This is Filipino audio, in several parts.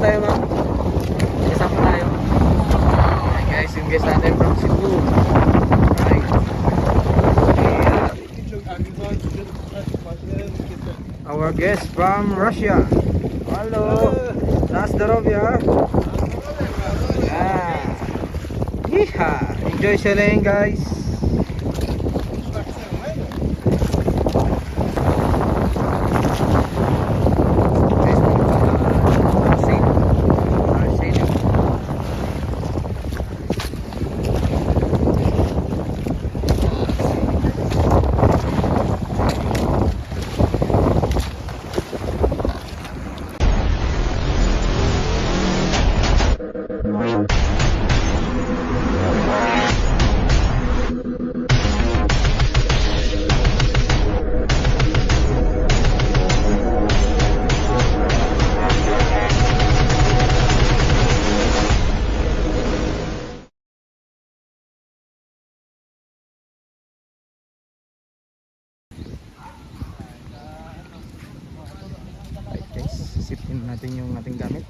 tayo, ma'am. Kasama tayo. Ayan guys, yung guest natin from Cebu. Right. Our guest from Russia. Hello. Na zdrowie. Yeah. Yeehaw. Enjoy sailing, guys. Guys, sisipin natin yung ating gamit.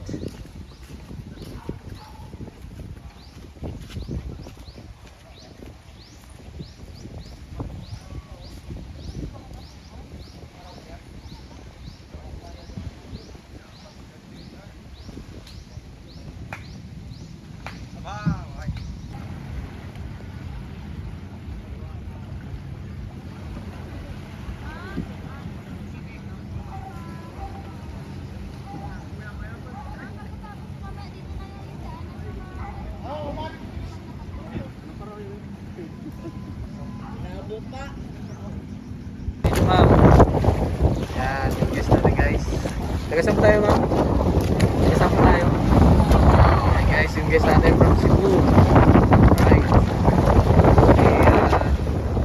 Ma'am. Yan, yung guest natin guys. Tagasama tayo, ma'am. Tagasama tayo. Yan guys, yung guest natin from Cebu. Right.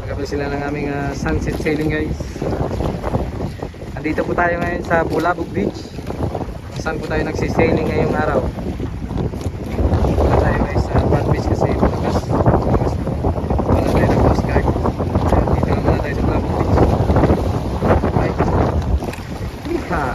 Magkabal sila ng aming sunset sailing guys. Andito po tayo ngayon sa Bulabog Beach. Saan po tayo nagsisailing ngayong araw. Wala tayo guys sa Front Beach kasi malakas. Wala tayo ng Coast Guard. Dito lang muna tayo sa Bulabog Beach. Ha.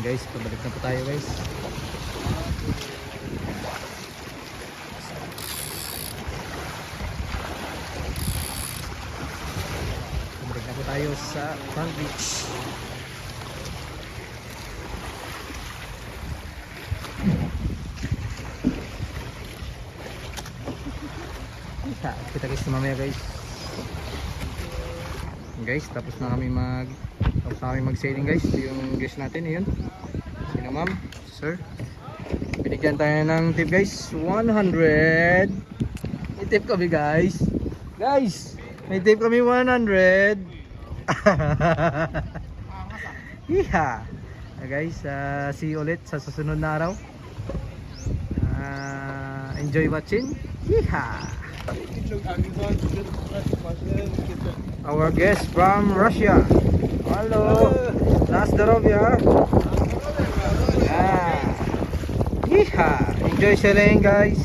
Guys, pabalik na po tayo guys. Pabalik na po tayo sa Front Beach. Kita guys mamaya guys. Guys, tapos na kami mag-sailing guys. Yung guest natin yun. Sino ma'am? Sir. Binigyan tayo ng tip guys. 100. May tip kami guys. Guys, may tip kami 100. Hiha. Guys, see you ulit sa susunod na araw. Enjoy watching. Hiha. Our guest from Russia. Hello. Na zdrowie. Yeah. Yeehaw. Enjoy sailing guys.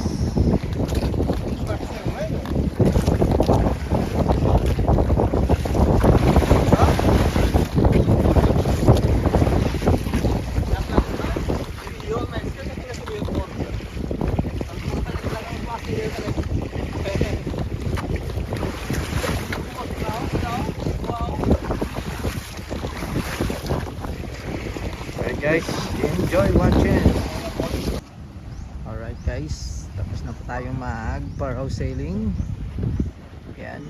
Guys, enjoy watching. Alright guys, tapos na po tayong mag-paraw sailing. Yan,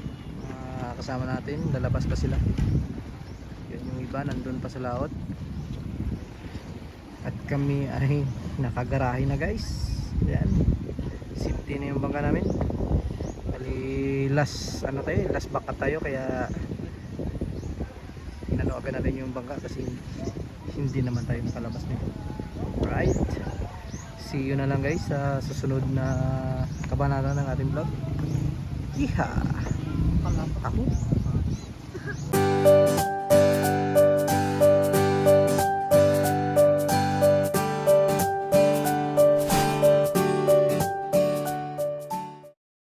kasama natin, lalabas pa sila. Yan yung iba, nandun pa sa laot. At kami ay nakagarahe na guys. Yan, safety na yung bangka namin. Bali last ano tayo, last backup tayo, kaya inano agad natin yung bangka kasi hindi naman tayo nakalabas nito. Alright, see you na lang guys sa susunod na kabanata ng ating vlog. Iha! Ako?